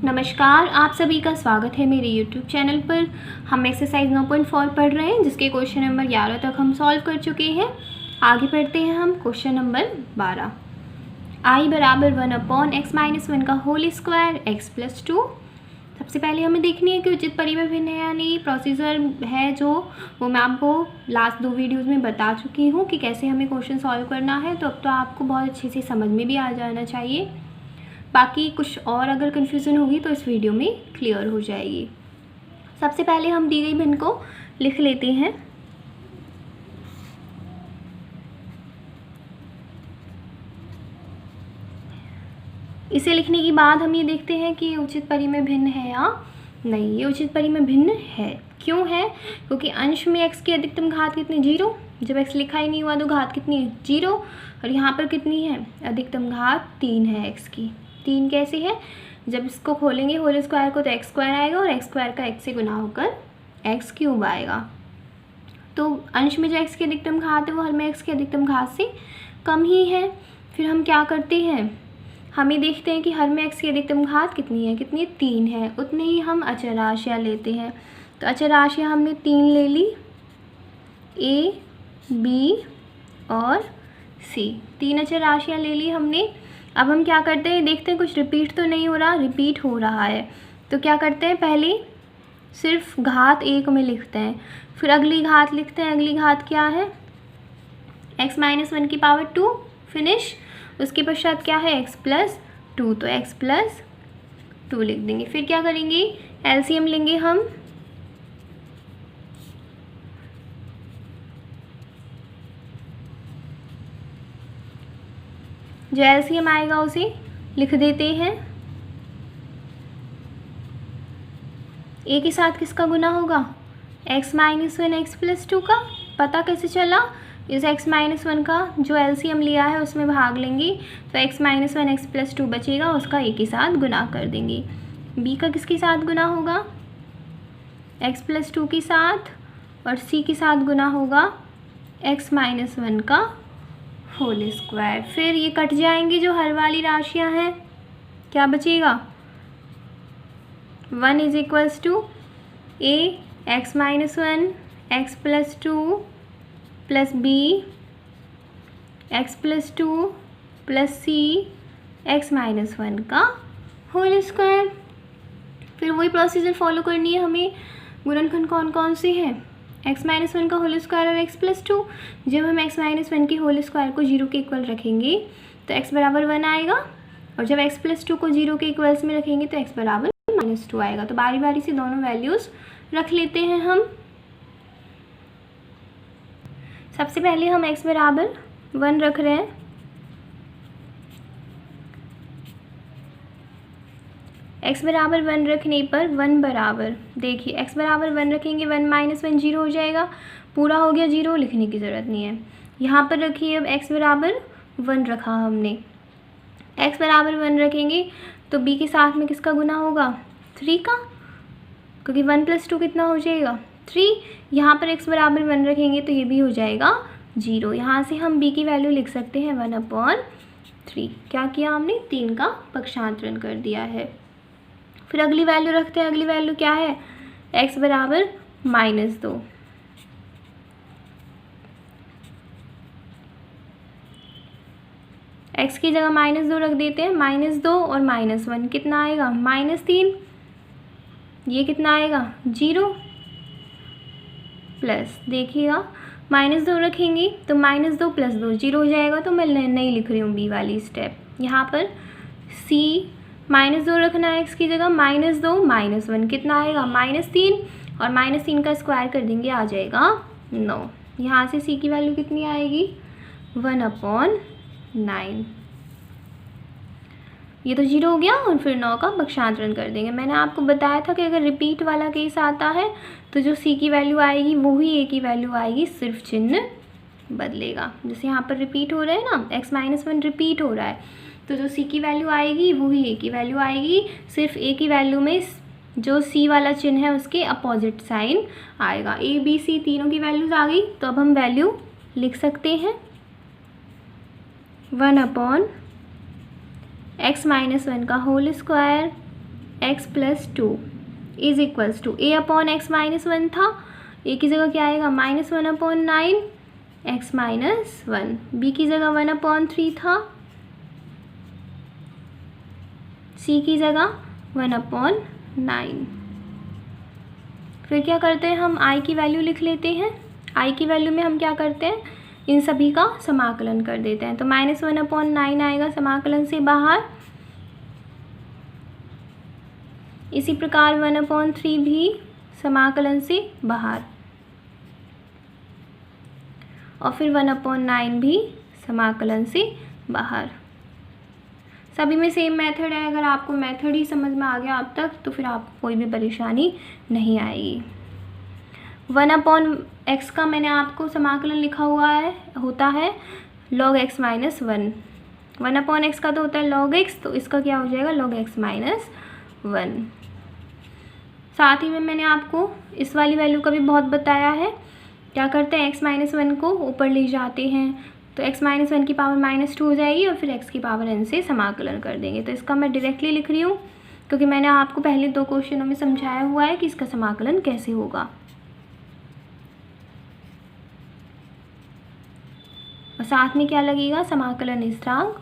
नमस्कार, आप सभी का स्वागत है मेरे YouTube चैनल पर। हम एक्सरसाइज 9.4 पढ़ रहे हैं, जिसके क्वेश्चन नंबर 11 तक हम सॉल्व कर चुके हैं। आगे बढ़ते हैं हम क्वेश्चन नंबर 12। I बराबर 1/x-1 का होल स्क्वायर x + 2। सबसे पहले हमें देखनी है कि उचित परिमेय भिन्न है या नहीं। प्रोसीजर है जो वो मैं आपको लास्ट 2 वीडियोज़ में बता चुकी हूँ कि कैसे हमें क्वेश्चन सॉल्व करना है, तो अब तो आपको बहुत अच्छे से समझ में भी आ जाना चाहिए। बाकी कुछ और अगर कन्फ्यूज़न होगी तो इस वीडियो में क्लियर हो जाएगी। सबसे पहले हम दी गई भिन्न को लिख लेते हैं। इसे लिखने के बाद हम ये देखते हैं कि ये उचित परिमेय भिन्न है या नहीं। ये उचित परिमेय भिन्न है। क्यों है? क्योंकि अंश में x की अधिकतम घात कितनी 0, जब x लिखा ही नहीं हुआ तो घात कितनी है 0, और यहाँ पर कितनी है अधिकतम घात 3 है x की। 3 कैसे है? जब इसको खोलेंगे होल स्क्वायर को तो x स्क्वायर आएगा और x स्क्वायर का x से गुना होकर x क्यूब आएगा। तो अंश में जो x की अधिकतम घात है वो हर में x की अधिकतम घात से कम ही है। फिर हम क्या करते हैं, हमें देखते हैं कि हर में x की अधिकतम घात कितनी है, 3 है। उतने ही हम अचर राशियाँ लेते हैं। तो अचर राशियाँ हमने 3 ले ली, a, b और c। 3 अचर राशियाँ ले ली हमने। अब हम क्या करते हैं, देखते हैं कुछ रिपीट तो नहीं हो रहा। रिपीट हो रहा है तो क्या करते हैं, पहले सिर्फ घात 1 में लिखते हैं, फिर अगली घात लिखते हैं। अगली घात क्या है, x-1 की पावर 2, फिनिश। उसके पश्चात क्या है, x + 2, तो x + 2 लिख देंगे। फिर क्या करेंगे, एलसीएम लेंगे हम। जो एलसीएम आएगा उसे लिख देते हैं। a के साथ किसका गुना होगा, x-1 x + 2 का। पता कैसे चला, इस x-1 का जो एलसीएम लिया है उसमें भाग लेंगे तो x-1 x + 2 बचेगा, उसका a के साथ गुना कर देंगे। b का किसके साथ गुना होगा, x + 2 के साथ, और c के साथ गुना होगा x-1 का होल स्क्वायर। फिर ये कट जाएंगे जो हर वाली राशियां हैं, क्या बचेगा, 1 = a x-1 x + 2 plus b x + 2 plus c x-1 का होल स्क्वायर। फिर वही प्रोसीजर फॉलो करनी है हमें। गुणनखंड कौन कौन से हैं, x-1 का होल स्क्वायर और x + 2। जब हम x-1 के होल स्क्वायर को 0 के इक्वल रखेंगे तो x बराबर 1 आएगा, और जब x + 2 को 0 के इक्वल्स में रखेंगे तो x बराबर -2 आएगा। तो बारी बारी से दोनों वैल्यूज़ रख लेते हैं हम। सबसे पहले हम x बराबर 1 रख रहे हैं। x बराबर 1 रखने पर 1 बराबर, देखिए x बराबर 1 रखेंगे, 1 - 1 0 हो जाएगा। पूरा हो गया 0, लिखने की ज़रूरत नहीं है। यहाँ पर रखिए, अब x बराबर 1 रखा हमने। x बराबर 1 रखेंगे तो b के साथ में किसका गुना होगा, 3 का, क्योंकि 1 + 2 कितना हो जाएगा 3। यहाँ पर x बराबर 1 रखेंगे तो ये भी हो जाएगा 0। यहाँ से हम b की वैल्यू लिख सकते हैं 1/3। क्या किया हमने, 3 का पक्षांतरण कर दिया है। फिर अगली वैल्यू रखते हैं। अगली वैल्यू क्या है, x बराबर -2। x की जगह -2 रख देते हैं। -2 और -1 कितना आएगा, -3। ये कितना आएगा 0, प्लस, देखिएगा -2 रखेंगे तो -2 + 2 0 हो जाएगा। तो मैं नहीं लिख रही हूँ b वाली स्टेप। यहाँ पर c -2 रखना है x की जगह, -2 -1 कितना आएगा, -3, और -3 का स्क्वायर कर देंगे, आ जाएगा 9। यहाँ से c की वैल्यू कितनी आएगी, 1/9। ये तो 0 हो गया, और फिर 9 का पक्षांतरण कर देंगे। मैंने आपको बताया था कि अगर रिपीट वाला केस आता है तो जो c की वैल्यू आएगी वो ही a की वैल्यू आएगी, सिर्फ चिन्ह बदलेगा। जैसे यहाँ पर रिपीट हो रहा है ना, x-1 रिपीट हो रहा है, तो जो c की वैल्यू आएगी वो ही a की वैल्यू आएगी। सिर्फ a की वैल्यू में जो c वाला चिन्ह है उसके अपोजिट साइन आएगा। a b c तीनों की वैल्यूज आ गई, तो अब हम वैल्यू लिख सकते हैं 1/x-1 का whole square x plus two is equals to A upon x minus one था, ए की जगह क्या आएगा minus one upon nine x minus one, B की जगह वन अपॉन थ्री था, सी की जगह वन अपॉन नाइन। फिर क्या करते हैं हम आई की वैल्यू लिख लेते हैं। आई की वैल्यू में हम क्या करते हैं इन सभी का समाकलन कर देते हैं। तो माइनस वन अपॉन नाइन आएगा समाकलन से बाहर, इसी प्रकार वन अपॉन थ्री भी समाकलन से बाहर, और फिर वन अपॉन नाइन भी समाकलन से बाहर। सभी में सेम मेथड है। अगर आपको मेथड ही समझ में आ गया अब तक तो फिर आपको कोई भी परेशानी नहीं आएगी। वन अपॉन एक्स का मैंने आपको समाकलन लिखा हुआ है, होता है log x minus one. One upon x का तो होता है log x, तो इसका क्या हो जाएगा log x माइनस वन। साथ ही में मैंने आपको इस वाली वैल्यू का भी बहुत बताया है। क्या करते हैं x माइनस वन को ऊपर ले जाते हैं, तो x माइनस वन की पावर माइनस टू हो जाएगी और फिर x की पावर n से समाकलन कर देंगे। तो इसका मैं डायरेक्टली लिख रही हूँ क्योंकि मैंने आपको पहले दो क्वेश्चनों में समझाया हुआ है कि इसका समाकलन कैसे होगा। और साथ में क्या लगेगा समाकलन स्थिरांक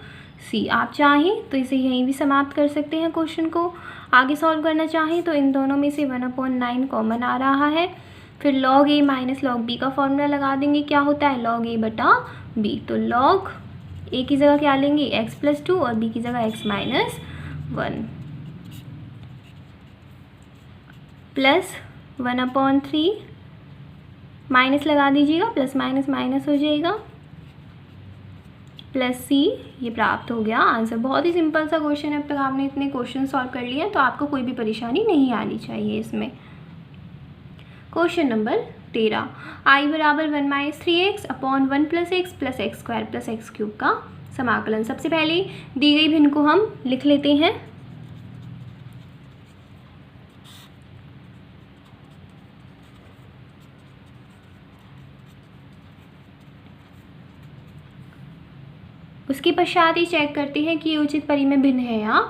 c। आप चाहें तो इसे यहीं भी समाप्त कर सकते हैं। क्वेश्चन को आगे सॉल्व करना चाहें तो इन दोनों में से वन अपॉन नाइन कॉमन आ रहा है, फिर log a minus log b का फॉर्मूला लगा देंगे। क्या होता है log a बटा b, तो log a की जगह क्या लेंगे x प्लस टू और b की जगह x minus one, plus one upon three, minus लगा दीजिएगा, प्लस माइनस माइनस हो जाएगा, प्लस c। ये प्राप्त हो गया आंसर। बहुत ही सिंपल सा क्वेश्चन है। अब तक आपने इतने क्वेश्चन सॉल्व कर लिए हैं तो आपको कोई भी परेशानी नहीं आनी चाहिए इसमें। क्वेश्चन नंबर 13, आई बराबर one minus three x upon one plus x square plus x cube का समाकलन। सबसे पहले दी गई भिन्न को हम लिख लेते हैं। उसके पश्चात ही चेक करते हैं कि ये उचित परी में भिन्न है या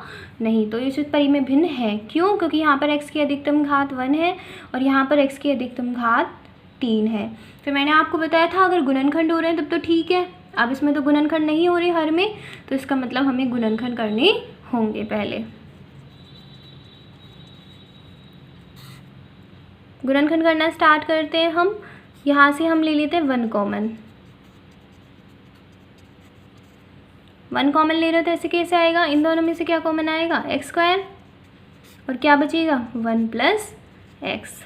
नहीं। तो ये उचित परी में भिन्न है, क्यों? क्योंकि यहाँ पर x की अधिकतम घात 1 है और यहाँ पर x की अधिकतम घात 3 है। फिर मैंने आपको बताया था अगर गुणनखंड हो रहे हैं तब तो ठीक है। अब इसमें तो गुणनखंड नहीं हो रहे हर में, तो इसका मतलब हमें गुणनखंड करने होंगे। पहले गुणनखंड करना स्टार्ट करते हैं हम। यहाँ से हम ले लेते हैं वन कॉमन। वन कॉमन ले रहे हो तो ऐसे कैसे आएगा, इन दोनों में से क्या कॉमन आएगा एक्स स्क्वायर, और क्या बचेगा वन प्लस एक्स।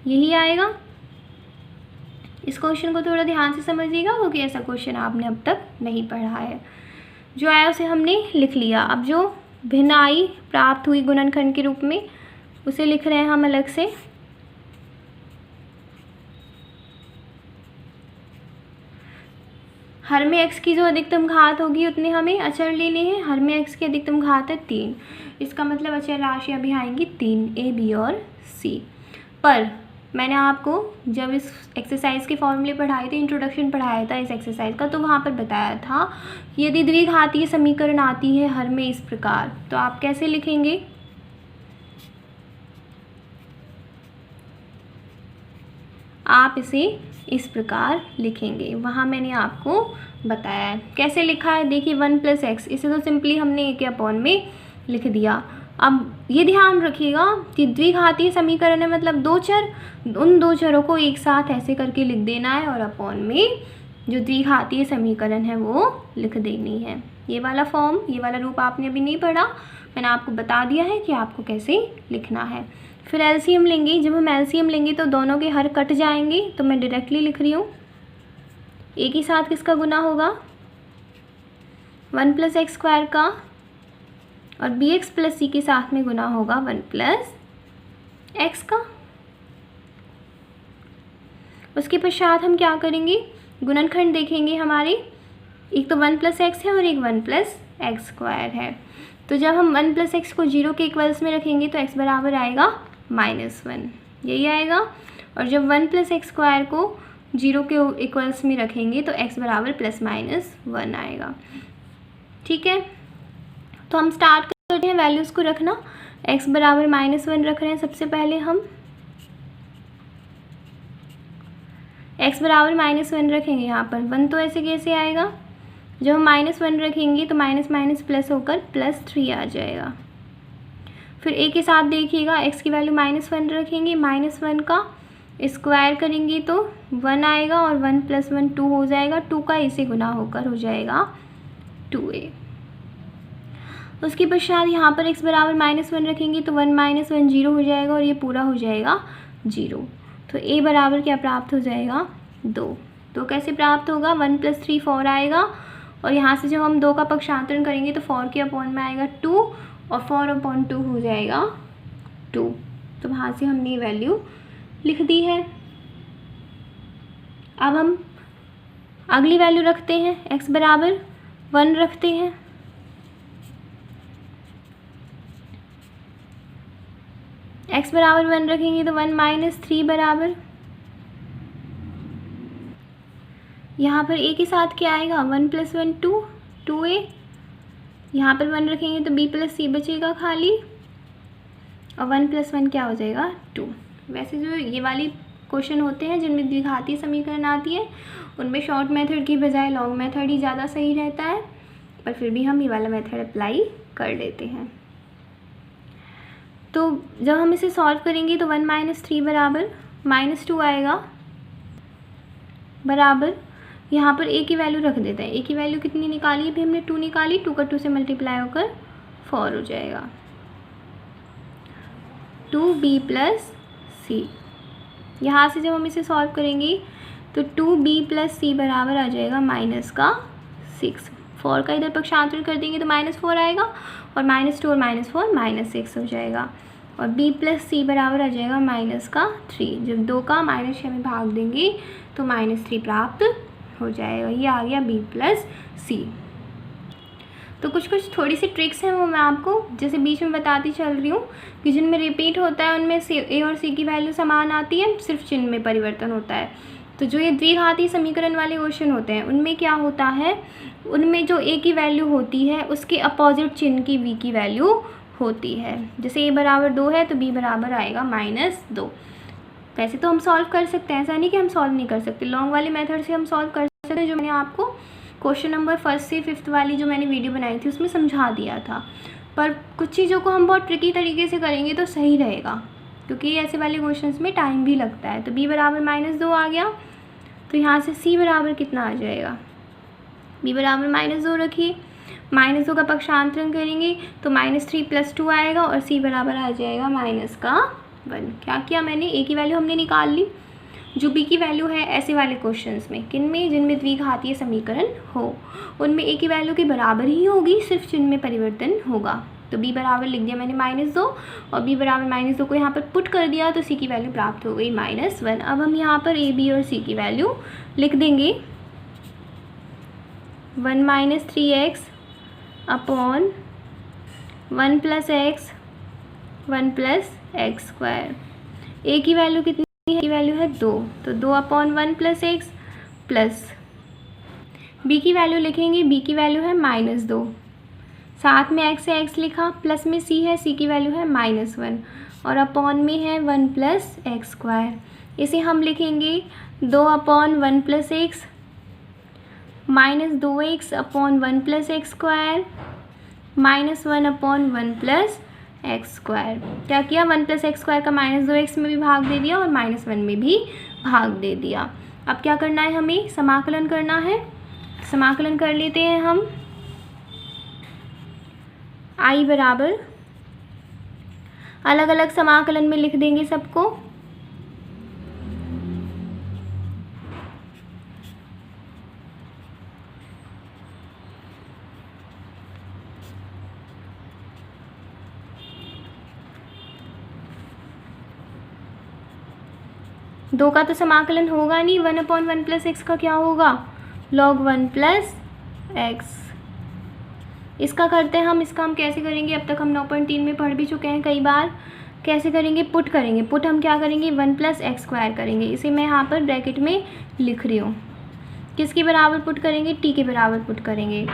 यही आएगा। इस क्वेश्चन को थोड़ा ध्यान से समझिएगा क्योंकि ऐसा क्वेश्चन आपने अब तक नहीं पढ़ा है। जो आया उसे हमने लिख लिया। अब जो भिन्न आई प्राप्त हुई गुणनखंड के रूप में उसे लिख रहे हैं हम अलग से। हर में x की जो अधिकतम घात होगी उतने हमें अचर लेने हैं। हर में x की अधिकतम घात है 3, इसका मतलब अचर राशियाँ भी आएंगी 3, a, b और c। पर मैंने आपको जब इस एक्सरसाइज के फॉर्मूले पढ़ाए थे, इंट्रोडक्शन पढ़ाया था इस एक्सरसाइज का, तो वहाँ पर बताया था कि यदि द्विघातीय समीकरण आती है हर में इस प्रकार, तो आप कैसे लिखेंगे। आप इसे इस प्रकार लिखेंगे। वहाँ मैंने आपको बताया है कैसे लिखा है। देखिए वन प्लस एक्स, इसे तो सिंपली हमने एक अपॉन में लिख दिया। अब ये ध्यान रखिएगा कि द्विघातीय समीकरण है मतलब दो चर, उन दो चरों को एक साथ ऐसे करके लिख देना है और अपॉन में जो द्विघातीय समीकरण है वो लिख देनी है। ये वाला फॉर्म, ये वाला रूप आपने अभी नहीं पढ़ा, मैंने आपको बता दिया है कि आपको कैसे लिखना है। फिर एलसीएम लेंगे। जब हम एलसीएम लेंगे तो दोनों के हर कट जाएंगे, तो मैं डायरेक्टली लिख रही हूँ ए के साथ किसका गुना होगा वन प्लस एक्स स्क्वायर का, और बी एक्स प्लस सी के साथ में गुना होगा वन प्लस एक्स का। उसके पश्चात हम क्या करेंगे, गुणनखंड देखेंगे हमारे। एक तो वन प्लस एक्स है और एक वन प्लस एक्स स्क्वायर है। तो जब हम वन प्लस एक्स को 0 के इक्वल्स में रखेंगे तो x बराबर आएगा -1, यही आएगा। और जब वन प्लस एक्स स्क्वायर को 0 के इक्वल्स में रखेंगे तो x बराबर ±1 आएगा। ठीक है, तो हम स्टार्ट करते हैं वैल्यूज़ को रखना। x बराबर -1 रख रहे हैं सबसे पहले हम। x बराबर -1 रखेंगे, यहाँ पर 1 तो ऐसे कैसे आएगा, जब हम -1 रखेंगे तो माइनस माइनस प्लस होकर +3 आ जाएगा। फिर a के साथ देखिएगा, x की वैल्यू -1 रखेंगे, -1 का स्क्वायर करेंगे तो 1 आएगा और 1 + 1 2 हो जाएगा, 2 का इसे गुना होकर हो जाएगा 2a। उसके पश्चात यहाँ पर x बराबर -1 रखेंगे तो 1 - 1 0 हो जाएगा और ये पूरा हो जाएगा 0। तो a बराबर क्या प्राप्त हो जाएगा, 2। तो कैसे प्राप्त होगा, 1 + 3 4 आएगा और यहाँ से जब हम 2 का पक्षांतरण करेंगे तो 4 के अपॉन में आएगा 2 और 4/2 हो जाएगा 2। तो वहाँ से हमने वैल्यू लिख दी है। अब हम अगली वैल्यू रखते हैं, x बराबर 1 रखते हैं। x बराबर 1 रखेंगे तो 1 - 3 बराबर, यहाँ पर a के साथ क्या आएगा, 1 + 1 2, 2a। यहाँ पर 1 रखेंगे तो b + c बचेगा खाली और 1 + 1 क्या हो जाएगा, 2। वैसे जो ये वाली क्वेश्चन होते हैं जिनमें द्विघातीय समीकरण आती है उनमें शॉर्ट मेथड की बजाय लॉन्ग मेथड ही ज़्यादा सही रहता है, पर फिर भी हम ये वाला मेथड अप्लाई कर लेते हैं। तो जब हम इसे सॉल्व करेंगे तो 1 - 3 बराबर -2 आएगा, बराबर यहाँ पर a की वैल्यू रख देते हैं। a की वैल्यू कितनी निकाली, अभी हमने 2 निकाली, 2 का 2 से मल्टीप्लाई होकर 4 हो जाएगा, 2b + c। यहाँ से जब हम इसे सॉल्व करेंगे तो 2b + c बराबर आ जाएगा -6। 4 का इधर पक्षांतरण कर देंगे तो -4 आएगा और -2 और -4 -6 हो जाएगा और b + c बराबर आ जाएगा -3। जब 2 का -6 में भाग देंगे तो -3 प्राप्त हो जाएगा। ये आ गया b + c। तो कुछ थोड़ी सी ट्रिक्स हैं वो मैं आपको जैसे बीच में बताती चल रही हूँ कि जिनमें रिपीट होता है उनमें a और c की वैल्यू समान आती है, सिर्फ चिन्ह में परिवर्तन होता है। तो जो ये द्विघाती समीकरण वाले क्वेश्चन होते हैं उनमें क्या होता है, उनमें जो a की वैल्यू होती है उसके अपोजिट चिन्ह की b की वैल्यू होती है। जैसे a बराबर 2 है तो b बराबर आएगा -2। वैसे तो हम सॉल्व कर सकते हैं, ऐसा नहीं कि हम सॉल्व नहीं कर सकते, लॉन्ग वाले मेथड से हम सॉल्व कर सकते हैं, जो मैंने आपको क्वेश्चन नंबर 1 से 5 वाली जो मैंने वीडियो बनाई थी उसमें समझा दिया था। पर कुछ चीज़ों को हम बहुत ट्रिकी तरीके से करेंगे तो सही रहेगा, क्योंकि ऐसे वाले क्वेश्चंस में टाइम भी लगता है। तो b बराबर -2 आ गया, तो यहाँ से c बराबर कितना आ जाएगा, b बराबर -2 रखिए, -2 का पक्षांतरण करेंगे तो -3 + 2 आएगा और c बराबर आ जाएगा -1। क्या किया मैंने, a की वैल्यू हमने निकाल ली, जो b की वैल्यू है ऐसे वाले क्वेश्चंस में, किन में, जिनमें द्विघातीय समीकरण हो उनमें a की वैल्यू के बराबर ही होगी, सिर्फ चिन्ह में परिवर्तन होगा। तो b बराबर लिख दिया मैंने -2 और b बराबर -2 को यहाँ पर पुट कर दिया तो c की वैल्यू प्राप्त हो गई -1। अब हम यहाँ पर a, b और c की वैल्यू लिख देंगे। 1 - 3x upon 1 + x 1 + x²। a की वैल्यू कितनी है, की वैल्यू है 2, तो 2/1 + x प्लस b की वैल्यू लिखेंगे, b की वैल्यू है -2, साथ में x है x लिखा, प्लस में c है, c की वैल्यू है -1 और अपॉन में है 1 + x²। इसे हम लिखेंगे 2/1 + x -2x/1 + x² -1/1 + x²। क्या किया, 1 + x² का -2x में भी भाग दे दिया और -1 में भी भाग दे दिया। अब क्या करना है, हमें समाकलन करना है। समाकलन कर लेते हैं हम। i बराबर अलग अलग समाकलन में लिख देंगे सबको। दो का तो समाकलन होगा नहीं, 1/1 + x का क्या होगा, log 1 + x। इसका करते हैं हम, इसका हम कैसे करेंगे, अब तक हम 9.3 में पढ़ भी चुके हैं कई बार। कैसे करेंगे, पुट करेंगे। पुट हम क्या करेंगे, 1 + x² करेंगे। इसे मैं यहाँ पर ब्रैकेट में लिख रही हूँ। किसके बराबर पुट करेंगे, t के बराबर पुट करेंगे।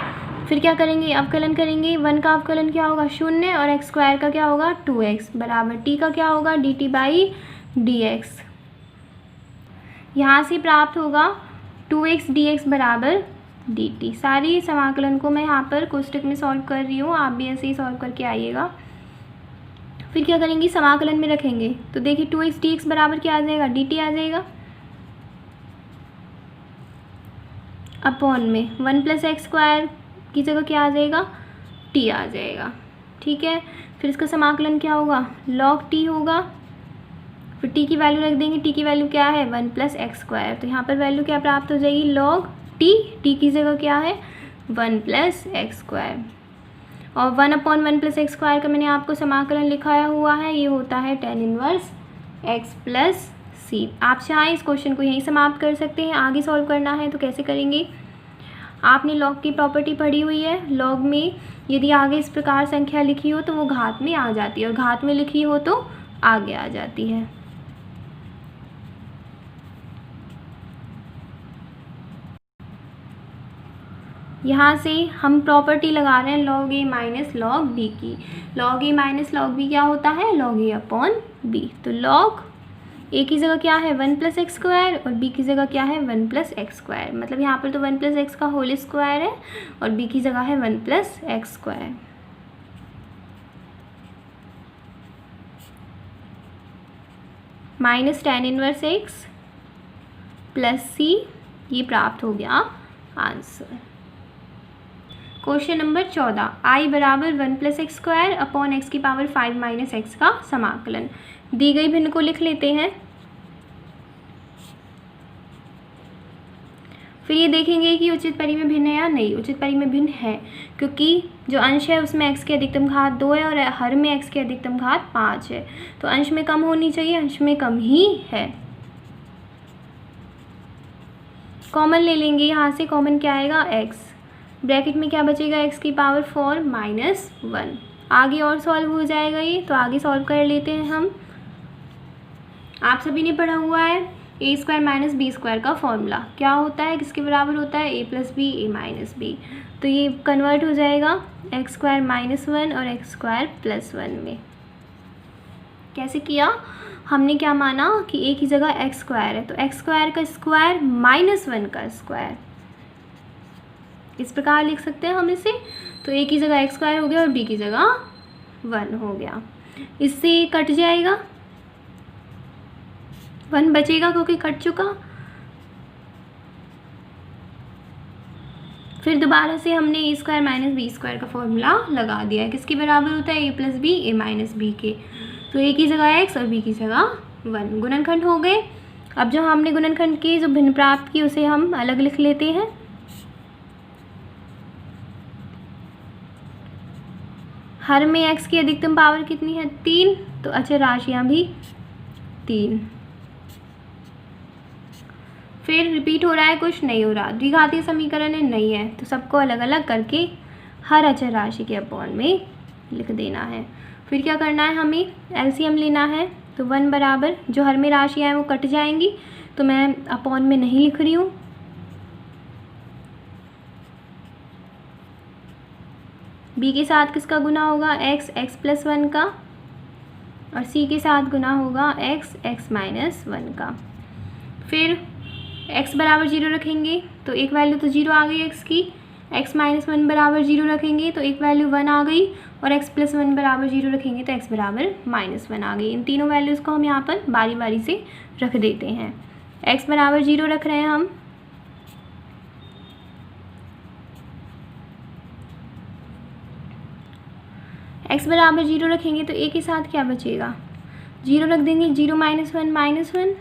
फिर क्या करेंगे, अवकलन करेंगे। 1 का अवकलन क्या होगा, 0, और x² का क्या होगा, 2x, बराबर t का क्या होगा, dt/dx। यहाँ से प्राप्त होगा 2x dx बराबर dt। सारी समाकलन को मैं यहाँ पर कोष्टक में सॉल्व कर रही हूँ, आप भी ऐसे ही सॉल्व करके आइएगा। फिर क्या करेंगे, समाकलन में रखेंगे। तो देखिए 2x dx बराबर क्या आ जाएगा, dt आ जाएगा, अपॉन में 1 + x² की जगह क्या आ जाएगा, t आ जाएगा। ठीक है, फिर इसका समाकलन क्या होगा, log t होगा। फिर t की वैल्यू रख देंगे, t की वैल्यू क्या है, 1 + x²। तो यहाँ पर वैल्यू क्या प्राप्त हो जाएगी, log t की जगह क्या है, 1 + x²। और 1/1 + x² का मैंने आपको समाकलन लिखाया हुआ है, ये होता है tan 1 x + c। आप चाहें इस क्वेश्चन को यहीं समाप्त कर सकते हैं। आगे सॉल्व करना है तो कैसे करेंगे, आपने लॉग की प्रॉपर्टी पढ़ी हुई है। लॉग में यदि आगे इस प्रकार संख्या लिखी हो तो वो घात में आ जाती है, और घात में लिखी हो तो आगे आ जाती है। यहाँ से हम प्रॉपर्टी लगा रहे हैं log a - log b की। log a - log b क्या होता है, log a/b। तो log a की जगह क्या है, 1 + x² और b की जगह क्या है, 1 + x²। मतलब यहाँ पर तो 1 + x का होल स्क्वायर है और b की जगह है 1 + x²। Minus tan 1 x + c, ये प्राप्त हो गया आंसर। क्वेश्चन नंबर 14, i बराबर 1 + x² अपॉन x⁵ - x का समाकलन। दी गई भिन्न को लिख लेते हैं। फिर ये देखेंगे कि उचित परिमेय भिन्न है या नहीं। उचित परिमेय भिन्न है, क्योंकि जो अंश है उसमें x की अधिकतम घात 2 है और हर में x की अधिकतम घात 5 है। तो अंश में कम होनी चाहिए, अंश में कम ही है। कॉमन ले लेंगे, यहाँ से कॉमन क्या आएगा, x। ब्रैकेट में क्या बचेगा, x⁴ - 1। आगे और सॉल्व हो जाएगा ये, तो आगे सॉल्व कर लेते हैं हम। आप सभी ने पढ़ा हुआ है a² - b² का फॉर्मूला क्या होता है, किसके बराबर होता है, a + b a - b। तो ये कन्वर्ट हो जाएगा x² - 1 और x² + 1 में। कैसे किया, हमने क्या माना कि a की जगह x² है, तो x² का स्क्वायर - 1 का स्क्वायर, इस प्रकार लिख सकते हैं हम इसे। तो a की जगह x² हो गया और b की जगह 1 हो गया। इससे कट जाएगा, 1 बचेगा क्योंकि कट चुका। फिर दोबारा से हमने a² - b² का फॉर्मूला लगा दिया है। किसके बराबर होता है, a + b a - b के। तो a की जगह x और b की जगह 1, गुणनखंड हो गए। अब जो हमने गुणनखंड की जो भिन्न प्राप्त की उसे हम अलग लिख लेते हैं। हर में x की अधिकतम पावर कितनी है, 3, तो अचर राशियाँ भी 3। फिर रिपीट हो रहा है, कुछ नहीं हो रहा, द्विघातीय समीकरण है, नहीं है, तो सबको अलग अलग करके हर अचर राशि के अपॉन में लिख देना है। फिर क्या करना है, हमें एलसीएम लेना है। तो 1 बराबर जो हर में राशियाँ हैं वो कट जाएंगी, तो मैं अपॉन में नहीं लिख रही हूँ। b के साथ किसका गुना होगा, x + 1 का, और c के साथ गुना होगा x - 1 का। फिर x बराबर 0 रखेंगे तो एक वैल्यू तो 0 आ गई x की, x - 1 बराबर 0 रखेंगे तो एक वैल्यू 1 आ गई, और x + 1 बराबर 0 रखेंगे तो x बराबर -1 आ गई। इन तीनों वैल्यूज़ को हम यहाँ पर बारी बारी से रख देते हैं। x बराबर 0 रख रहे हैं हम, x बराबर 0 रखेंगे तो a के साथ क्या बचेगा, 0 रख देंगे, 0 - 1 -1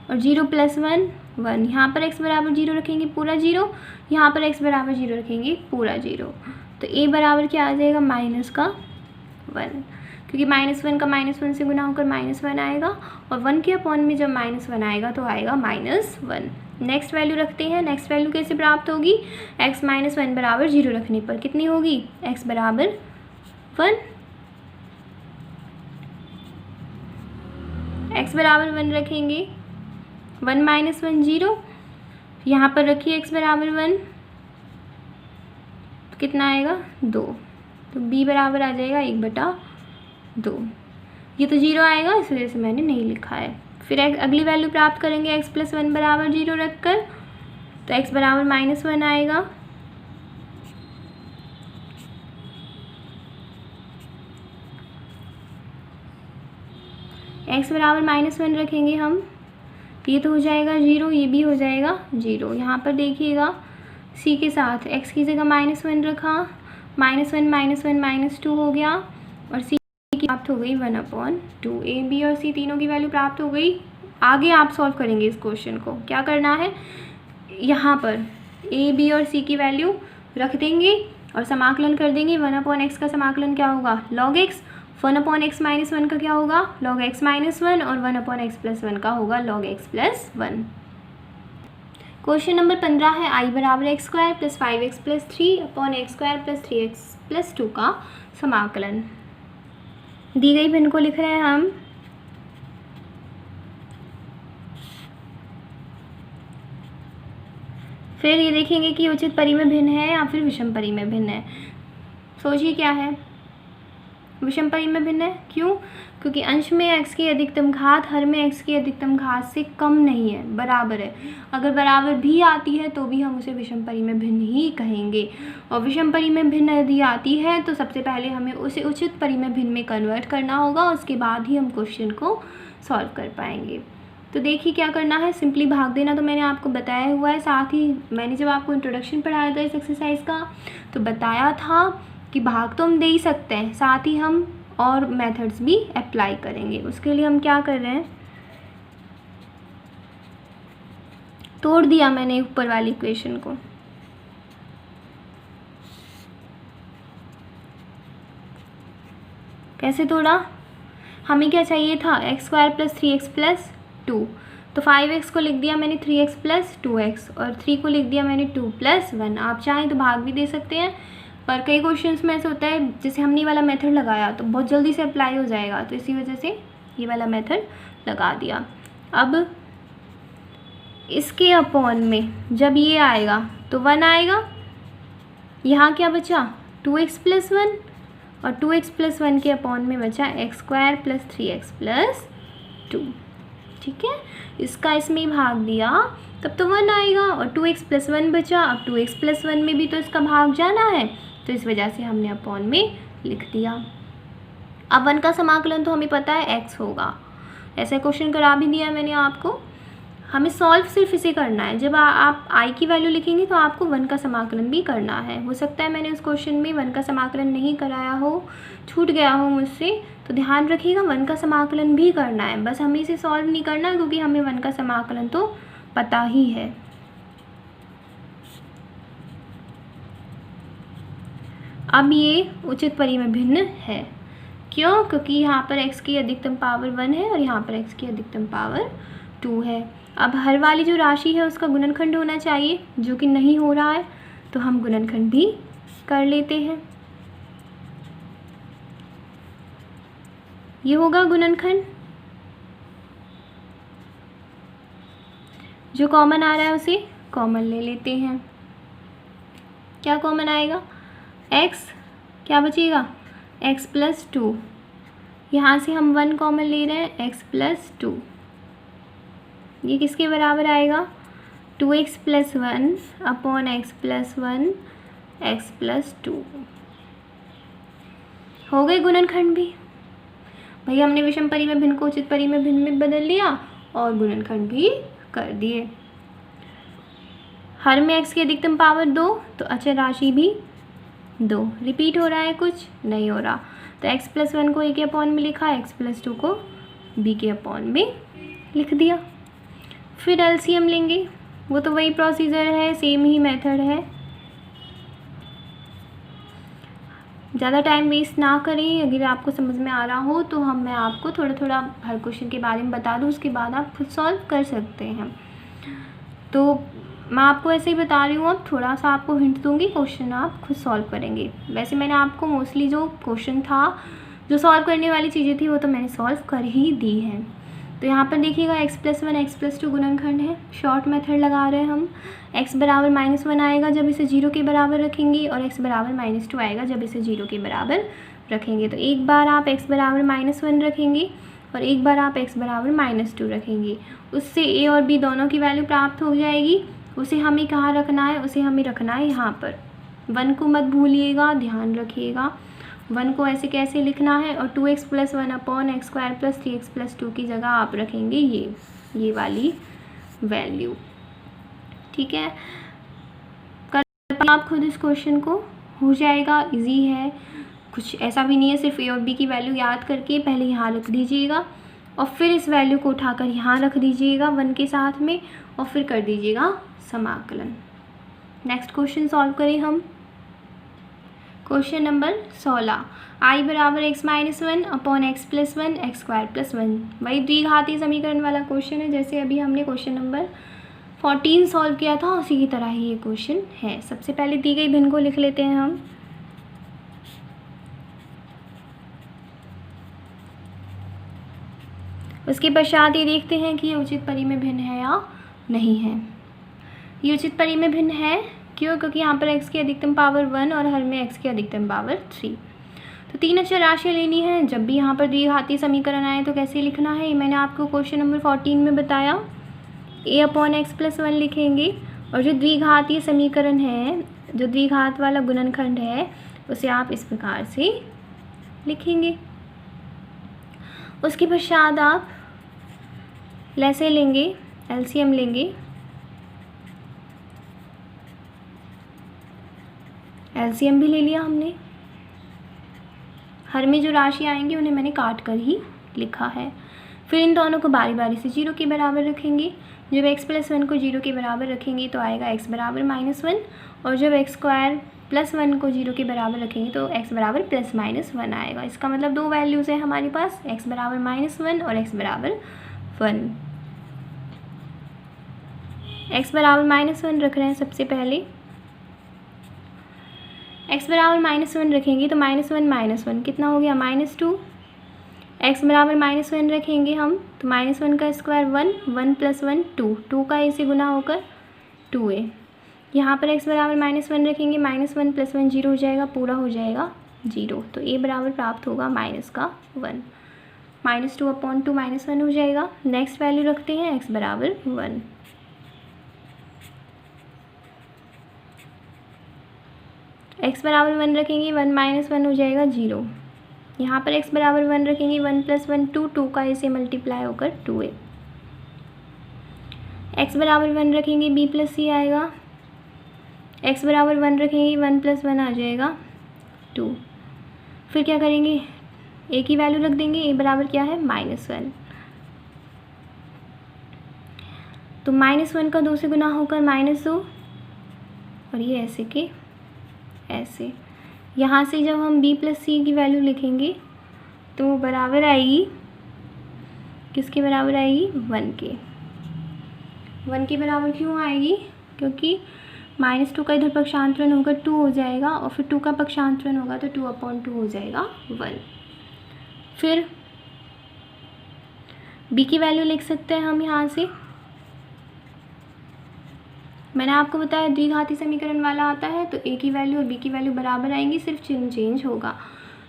और 0 + 1 1। यहाँ पर x बराबर 0 रखेंगे पूरा 0, यहाँ पर x बराबर 0 रखेंगे पूरा 0। तो a बराबर क्या आ जाएगा, -1, क्योंकि -1 का -1 से गुना होकर -1 आएगा, और 1 के अपॉन में जब -1 आएगा तो आएगा -1। नेक्स्ट वैल्यू रखते हैं। नेक्स्ट वैल्यू कैसे प्राप्त होगी, x - 1 बराबर 0 रखने पर कितनी होगी, x बराबर 1। x बराबर 1 रखेंगे, 1 माइनस 1 0, यहाँ पर रखिए x बराबर 1, तो कितना आएगा 2, तो b बराबर आ जाएगा 1/2। ये तो 0 आएगा, इस वजह से मैंने नहीं लिखा है। फिर अगली वैल्यू प्राप्त करेंगे x + 1 बराबर 0 रख कर, तो x बराबर -1 आएगा। x बराबर -1 रखेंगे हम, ये तो हो जाएगा 0, ये भी हो जाएगा 0। यहाँ पर देखिएगा c के साथ x की जगह -1 रखा, -1 -2 हो गया, और c की प्राप्त हो गई 1/2। a b और c तीनों की वैल्यू प्राप्त हो गई। आगे आप सॉल्व करेंगे इस क्वेश्चन को। क्या करना है, यहाँ पर a b और c की वैल्यू रख देंगे और समाकलन कर देंगे। 1/x का समाकलन क्या होगा, log x, 1/x - 1 का क्या होगा, log x - 1, और 1/x + 1 का होगा log x + 1। क्वेश्चन नंबर 15 है I बराबर x² + 5x + 3/x² + 3x + 2 का समाकलन। दी गई भिन्न को लिख रहे हैं हम। फिर ये देखेंगे कि उचित परिमेय भिन्न है या फिर विषम परिमेय भिन्न है। सोचिए क्या है, विषम परिमेय भिन्न है। क्यों, क्योंकि अंश में x की अधिकतम घात हर में x की अधिकतम घात से कम नहीं है, बराबर है। अगर बराबर भी आती है तो भी हम उसे विषम परिमेय भिन्न ही कहेंगे। और विषम परिमेय भिन्न यदि आती है तो सबसे पहले हमें उसे उचित परिमेय भिन्न में कन्वर्ट करना होगा, उसके बाद ही हम क्वेश्चन को सॉल्व कर पाएंगे। तो देखिए क्या करना है, सिंपली भाग देना तो मैंने आपको बताया हुआ है। साथ ही मैंने जब आपको इंट्रोडक्शन पढ़ाया था इस एक्सरसाइज का तो बताया था कि भाग तो हम दे ही सकते हैं, साथ ही हम और मेथड्स भी अप्लाई करेंगे। उसके लिए हम क्या कर रहे हैं, तोड़ दिया मैंने ऊपर वाली इक्वेशन को। कैसे तोड़ा, हमें क्या चाहिए था, x² + 3x + 2, तो 5x को लिख दिया मैंने 3x + 2x, और 3 को लिख दिया मैंने 2 + 1। आप चाहें तो भाग भी दे सकते हैं, पर कई क्वेश्चंस में ऐसा होता है जैसे हमने ये वाला मेथड लगाया तो बहुत जल्दी से अप्लाई हो जाएगा, तो इसी वजह से ये वाला मेथड लगा दिया। अब इसके अपॉन में जब ये आएगा तो 1 आएगा, यहाँ क्या बचा 2x + 1, और 2x + 1 के अपॉन में बचा x² + 3x + 2। ठीक है, इसका इसमें भाग दिया तब तो 1 आएगा, और 2x + 1 बचा। अब 2x + 1 में भी तो इसका भाग जाना है, तो इस वजह से हमने अपॉन में लिख दिया। अब 1 का समाकलन तो हमें पता है x होगा, ऐसा क्वेश्चन करा भी दिया मैंने आपको। हमें सॉल्व सिर्फ इसे करना है। जब आप i की वैल्यू लिखेंगे तो आपको 1 का समाकलन भी करना है। हो सकता है मैंने उस क्वेश्चन में 1 का समाकलन नहीं कराया हो, छूट गया हो मुझसे, तो ध्यान रखिएगा 1 का समाकलन भी करना है। बस हमें इसे सॉल्व नहीं करना क्योंकि हमें 1 का समाकलन तो पता ही है। अब ये उचित परिमेय भिन्न है। क्यों, क्योंकि यहाँ पर x की अधिकतम पावर 1 है और यहाँ पर x की अधिकतम पावर 2 है। अब हर वाली जो राशि है उसका गुणनखंड होना चाहिए, जो कि नहीं हो रहा है, तो हम गुणनखंड भी कर लेते हैं। ये होगा गुणनखंड, जो कॉमन आ रहा है उसे कॉमन ले लेते हैं। क्या कॉमन आएगा, x, क्या बचेगा x + 2, यहाँ से हम 1 कॉमन ले रहे हैं, x + 2, ये किसके बराबर आएगा 2x + 1/x + 1 x + 2। हो गए गुणनखंड भी। भाई हमने विषम परिमेय भिन्न को उचित परिमेय भिन्न में बदल लिया और गुणनखंड भी कर दिए। हर में x की अधिकतम पावर 2, तो अचर राशि भी 2। रिपीट हो रहा है, कुछ नहीं हो रहा, तो x + 1 को a के अपॉन में लिखा, x + 2 को b के अपॉन में लिख दिया। फिर एलसीएम लेंगे, वो तो वही प्रोसीजर है, सेम ही मेथड है। ज़्यादा टाइम वेस्ट ना करें। अगर आपको समझ में आ रहा हो तो मैं आपको थोड़ा थोड़ा हर क्वेश्चन के बारे में बता दूँ, उसके बाद आप खुद सॉल्व कर सकते हैं। तो मैं आपको ऐसे ही बता रही हूँ, अब थोड़ा सा आपको हिंट दूँगी, क्वेश्चन आप खुद सॉल्व करेंगे। वैसे मैंने आपको मोस्टली जो क्वेश्चन था, जो सॉल्व करने वाली चीज़ें थी, वो तो मैंने सॉल्व कर ही दी हैं। तो यहाँ पर देखिएगा x+1 x+2 गुणनखंड है, शॉर्ट मेथड लगा रहे हैं हम। x बराबर -1 आएगा जब इसे 0 के बराबर रखेंगे, और x बराबर -2 आएगा जब इसे 0 के बराबर रखेंगे। तो एक बार आप x बराबर -1 रखेंगे और एक बार आप x बराबर -2 रखेंगे, उससे a और b दोनों की वैल्यू प्राप्त हो जाएगी। उसे हमें कहाँ रखना है, उसे हमें रखना है यहाँ पर। 1 को मत भूलिएगा, ध्यान रखिएगा। 1 को ऐसे कैसे लिखना है, और 2x+1 अपॉन x² + 3x+2 की जगह आप रखेंगे ये वाली वैल्यू। ठीक है, कर आप खुद इस क्वेश्चन को, हो जाएगा, इजी है, कुछ ऐसा भी नहीं है। सिर्फ a और b की वैल्यू याद करके पहले यहाँ रख दीजिएगा और फिर इस वैल्यू को उठाकर यहाँ रख दीजिएगा 1 के साथ में, और फिर कर दीजिएगा समाकलन। नेक्स्ट क्वेश्चन सॉल्व करें हम। क्वेश्चन नंबर 16, I बराबर x-1 अपॉन x+1 x² + 1। वही द्विघाती समीकरण वाला क्वेश्चन है, जैसे अभी हमने क्वेश्चन नंबर 14 सॉल्व किया था, उसी की तरह ही ये क्वेश्चन है। सबसे पहले दी गई भिन्न को लिख लेते हैं हम। उसके पश्चात ये देखते हैं कि ये उचित परी में भिन्न है या नहीं है। ये उचित परी में भिन्न है, क्यों? क्योंकि यहाँ पर x की अधिकतम पावर 1 और हर में x की अधिकतम पावर 3। तो 3 अचर राशियाँ लेनी है। जब भी यहाँ पर द्विघाती समीकरण आए तो कैसे लिखना है, मैंने आपको क्वेश्चन नंबर 14 में बताया। a अपॉन x+1 लिखेंगे, और जो द्विघाती समीकरण है, जो द्विघात वाला गुणनखंड है, उसे आप इस प्रकार से लिखेंगे। उसके पश्चात आप लैसे लेंगे, एलसीएम लेंगे। एलसीएम भी ले लिया हमने। हर में जो राशि आएंगी उन्हें मैंने काट कर ही लिखा है। फिर इन दोनों को बारी बारी से 0 के बराबर रखेंगे। जब x+1 को 0 के बराबर रखेंगे तो आएगा x बराबर -1, और जब x² + 1 को 0 के बराबर रखेंगे तो x बराबर +-1 आएगा। इसका मतलब दो वैल्यूज़ है हमारे पास, x बराबर -1 और x बराबर 1। x बराबर -1 रख रहे हैं सबसे पहले। x बराबर -1 रखेंगे तो -1 कितना हो गया, -2। x बराबर -1 रखेंगे हम तो -1 का स्क्वायर 1, 1 + 1 2, 2 का a से गुना होकर 2a। यहाँ पर x बराबर -1 रखेंगे, -1 + 1 0 हो जाएगा, पूरा हो जाएगा 0। तो a बराबर प्राप्त होगा -1, -2/2 -1 हो जाएगा। नेक्स्ट वैल्यू रखते हैं x बराबर 1। x बराबर 1 रखेंगे, 1 - 1 हो जाएगा 0। यहाँ पर x बराबर 1 रखेंगे, 1 + 1 2, 2 का a से मल्टीप्लाई होकर 2a। x बराबर 1 रखेंगे, b + c आएगा। x बराबर 1 रखेंगे, 1 + 1 आ जाएगा 2। फिर क्या करेंगे, a की वैल्यू रख देंगे, a बराबर क्या है, -1। तो -1 का 2 से गुना होकर -2, और ये ऐसे के ऐसे। यहाँ से जब हम b + c की वैल्यू लिखेंगे तो वो बराबर आएगी, किसके बराबर आएगी, 1 के। 1 के बराबर क्यों आएगी, क्योंकि -2 का इधर पक्षांतरण होकर 2 हो जाएगा, और फिर 2 का पक्षांतरण होगा तो 2/2 हो जाएगा 1। फिर b की वैल्यू लिख सकते हैं हम यहाँ से। मैंने आपको बताया द्विघाती समीकरण वाला आता है तो a की वैल्यू और b की वैल्यू बराबर आएंगी, सिर्फ चिन्ह चेंज होगा।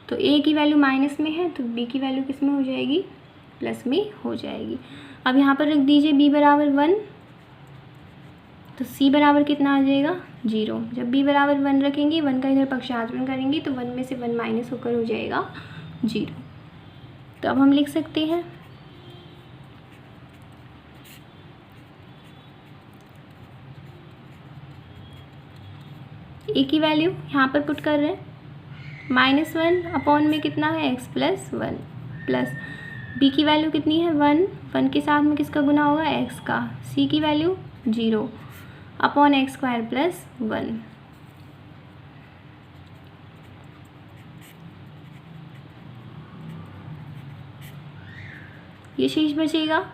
तो a की वैल्यू माइनस में है तो b की वैल्यू किस में हो जाएगी, प्लस में हो जाएगी। अब यहाँ पर रख दीजिए b बराबर 1, तो c बराबर कितना आ जाएगा, 0। जब b बराबर 1 रखेंगे, 1 का इधर पक्षांतरण करेंगे तो 1 में से 1 माइनस होकर हो जाएगा 0। तो अब हम लिख सकते हैं a की वैल्यू यहाँ पर पुट कर रहे हैं, -1 अपॉन में कितना है, x + 1 प्लस b की वैल्यू कितनी है, 1 के साथ में किसका गुना होगा, x का। c की वैल्यू 0 अपॉन x² + 1। ये शेष बचेगा,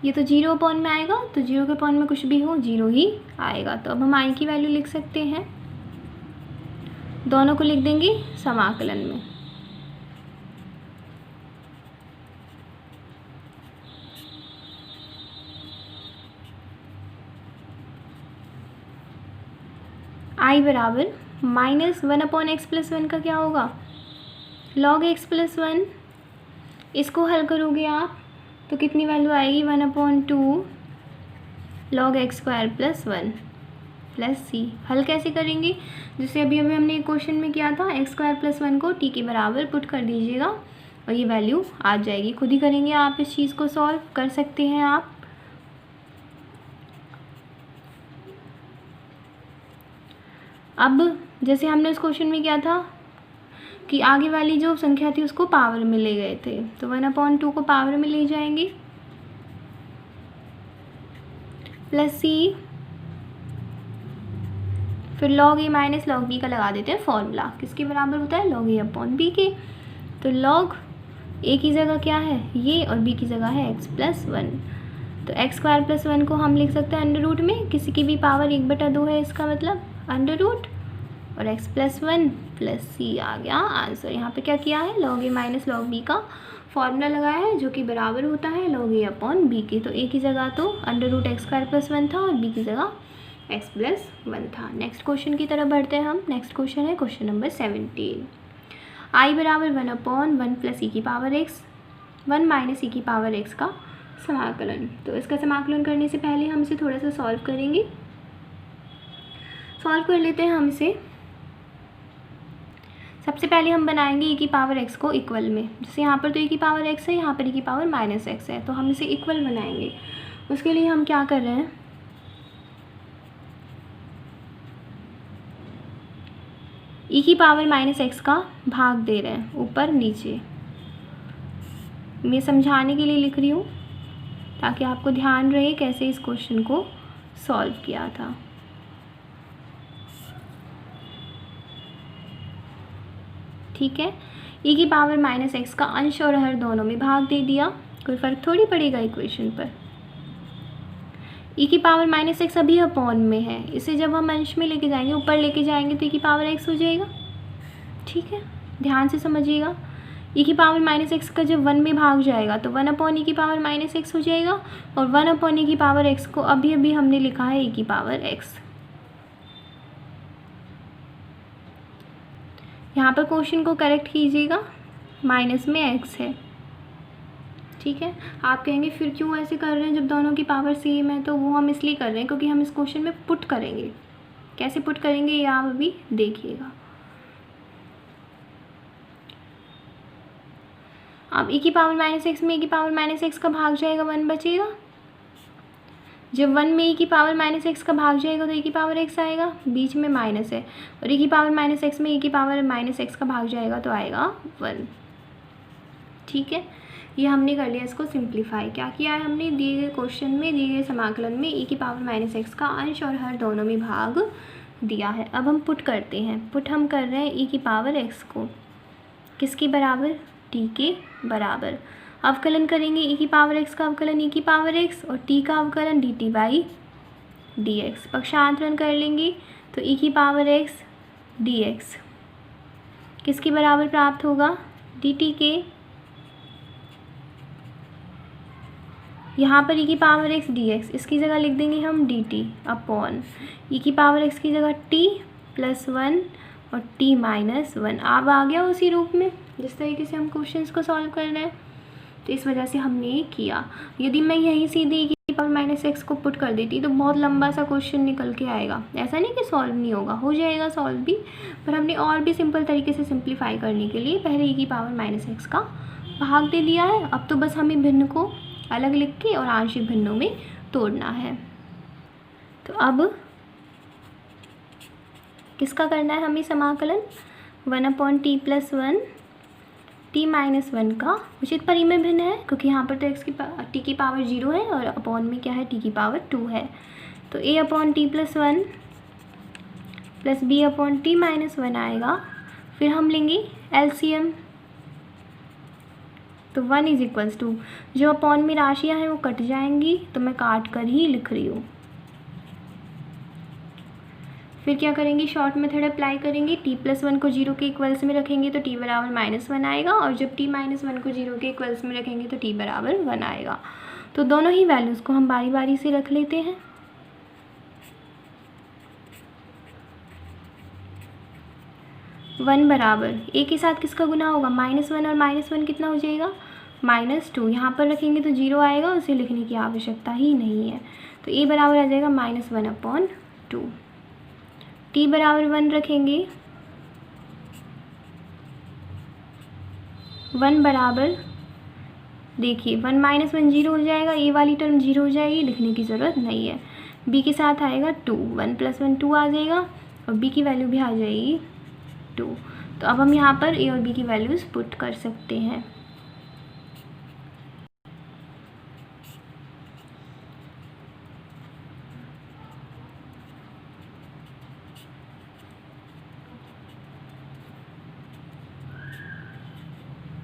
ये तो 0 अपॉन में आएगा, तो 0 के अपॉन में कुछ भी हो 0 ही आएगा। तो अब हम i की वैल्यू लिख सकते हैं, दोनों को लिख देंगे समाकलन में। आई बराबर -1/x+1 का क्या होगा, log x+1। इसको हल करोगे आप तो कितनी वैल्यू आएगी, 1/2 log x² + 1 + c। हल कैसे करेंगे, जैसे अभी हमने एक क्वेश्चन में किया था, x² + 1 को t के बराबर पुट कर दीजिएगा और ये वैल्यू आ जाएगी। खुद ही करेंगे आप, इस चीज़ को सॉल्व कर सकते हैं आप। अब जैसे हमने उस क्वेश्चन में किया था कि आगे वाली जो संख्या थी उसको पावर में ले गए थे, तो 1/2 को पावर में ले जाएंगे + c, फिर log a - log b का लगा देते हैं फॉर्मूला, किसके बराबर होता है, log a/b के। तो log a की जगह क्या है ये, और b की जगह है x+1। तो x² + 1 को हम लिख सकते हैं अंडर रूट में, किसी की भी पावर 1/2 है, इसका मतलब अंडर रूट, और x+1 + c आ गया आंसर। यहाँ पे क्या किया है, log a - log b का फॉर्मूला लगाया है, जो कि बराबर होता है log a/b के। तो a की जगह तो अंडर रूट x² + 1 था और b की जगह x+1 था। नेक्स्ट क्वेश्चन की तरफ बढ़ते हैं हम। नेक्स्ट क्वेश्चन है क्वेश्चन नंबर 17। आई बराबर 1/1 + e की पावर x 1 - e की पावर x का समाकलन। तो इसका समाकलन करने से पहले हम इसे थोड़ा सा सॉल्व करेंगे। सॉल्व कर लेते हैं हम इसे। सबसे पहले हम बनाएंगे e की पावर x को इक्वल में, जैसे यहाँ पर तो e की पावर x है, यहाँ पर e की पावर -x है, तो हम इसे इक्वल बनाएंगे। उसके लिए हम क्या कर रहे हैं, e की पावर -x का भाग दे रहे हैं ऊपर नीचे। मैं समझाने के लिए लिख रही हूँ ताकि आपको ध्यान रहे कैसे इस क्वेश्चन को सॉल्व किया था। ठीक है, e की पावर -x का अंश और हर दोनों में भाग दे दिया, कोई फ़र्क थोड़ी पड़ेगा इक्वेशन पर। e की पावर -x अभी अपॉन में है, इसे जब हम अंश में लेके जाएंगे, ऊपर लेके जाएंगे, तो e की पावर x हो जाएगा। ठीक है, ध्यान से समझिएगा। e की पावर -x का जब 1 में भाग जाएगा तो 1/e की पावर -x हो जाएगा, और 1/e की पावर x को अभी अभी हमने लिखा है e की पावर x। यहाँ पर क्वेश्चन को करेक्ट कीजिएगा, माइनस में x है। ठीक है, आप कहेंगे फिर क्यों ऐसे कर रहे हैं जब दोनों की पावर सेम है, तो वो हम इसलिए कर रहे हैं क्योंकि हम इस क्वेश्चन में पुट करेंगे। कैसे पुट करेंगे ये आप अभी देखिएगा। अब e की पावर -x में e की पावर -x का भाग जाएगा, 1 बचेगा। जब 1 में e की पावर -x का भाग जाएगा तो e की पावर x आएगा, बीच में माइनस है, और e की पावर -x में e की पावर -x का भाग जाएगा तो आएगा 1। ठीक है, ये हमने कर लिया इसको सिंप्लीफाई। क्या किया है हमने, दिए गए क्वेश्चन में दिए गए समाकलन में e की पावर -x का अंश और हर दोनों में भाग दिया है। अब हम पुट करते हैं। पुट हम कर रहे हैं e की पावर x को किसके बराबर, t के बराबर। अवकलन करेंगे e की पावर x का अवकलन e की पावर x और t का अवकलन dt/dx। पक्षांतरण कर लेंगे तो e की पावर x dx किसके बराबर प्राप्त होगा, dt के। यहाँ पर e की पावर x dx, इसकी जगह लिख देंगे हम dt अपॉन e की पावर x की जगह t + 1 और t - 1। अब आ गया उसी रूप में जिस तरीके से हम क्वेश्चंस को सॉल्व कर रहे हैं, तो इस वजह से हमने ये किया। यदि मैं यहीं सीधे e की पावर -x को पुट कर देती तो बहुत लंबा सा क्वेश्चन निकल के आएगा। ऐसा नहीं कि सॉल्व नहीं होगा, हो जाएगा सॉल्व भी, पर हमने और भी सिंपल तरीके से सिंप्लीफाई करने के लिए पहले e की पावर -x का भाग दे दिया है। अब तो बस हमें भिन्न को अलग लिख के और आंशिक भिन्नों में तोड़ना है। तो अब किसका करना है हमें समाकलन, 1/t + 1 t - 1 का उचित परिमेय भिन्न है, क्योंकि यहाँ पर तो t की पावर 0 है और अपॉन में क्या है, t की पावर 2 है। तो a/t + 1 + b/t - 1 आएगा। फिर हम लेंगे LCM, तो 1 = जो अपॉन में राशियाँ हैं वो कट जाएंगी, तो मैं काट कर ही लिख रही हूँ। फिर क्या करेंगे, शॉर्ट मेथड अप्लाई करेंगे। t + 1 को 0 के इक्वल्स में रखेंगे तो t बराबर -1 आएगा, और जब t - 1 को 0 के इक्वल्स में रखेंगे तो t बराबर 1 आएगा। तो दोनों ही वैल्यूज़ को हम बारी बारी से रख लेते हैं। 1 बराबर ए के साथ किसका गुना होगा, -1 और -1 कितना हो जाएगा, -2। यहाँ पर रखेंगे तो 0 आएगा, उसे लिखने की आवश्यकता ही नहीं है। तो ए बराबर आ जाएगा -1/2। टी बराबर 1 रखेंगे, 1 बराबर देखिए 1 - 1 0 हो जाएगा, ए वाली टर्म 0 हो जाएगी, लिखने की ज़रूरत नहीं है। बी के साथ आएगा 2, 1 + 1 2 आ जाएगा और बी की वैल्यू भी आ जाएगी 2। तो अब हम यहाँ पर ए और बी की वैल्यूज़ पुट कर सकते हैं।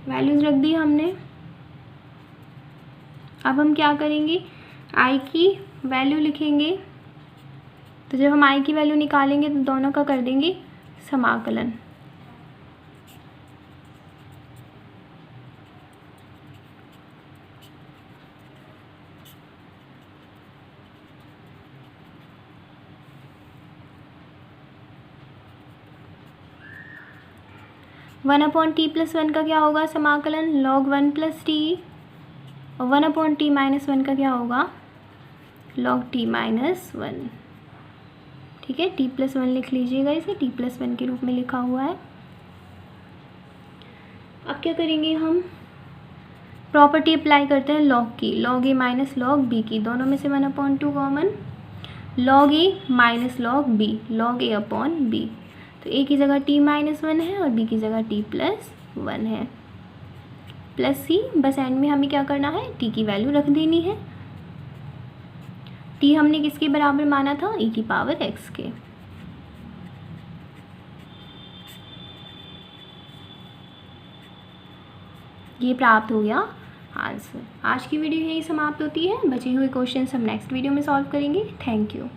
वैल्यूज़ रख दी हमने। अब हम क्या करेंगे, आई की वैल्यू लिखेंगे। तो जब हम आई की वैल्यू निकालेंगे तो दोनों का कर देंगे समाकलन। वन अपॉन टी प्लस 1 का क्या होगा समाकलन, log 1 + t। और 1 अपॉन टी - 1 का क्या होगा, log t - 1। ठीक है, t + 1 लिख लीजिएगा, इसे t + 1 के रूप में लिखा हुआ है। अब क्या करेंगे, हम प्रॉपर्टी अप्लाई करते हैं log की, log a - log b की। दोनों में से 1/2 common, log a - log b, log a upon b। तो a की जगह t - 1 है और b की जगह t + 1 है, प्लस c। बस एंड में हमें क्या करना है, t की वैल्यू रख देनी है। t हमने किसके बराबर माना था, e⁻x के। ये प्राप्त हो गया आंसर। आज की वीडियो यही समाप्त होती है। बचे हुए क्वेश्चंस हम नेक्स्ट वीडियो में सॉल्व करेंगे। Thank you.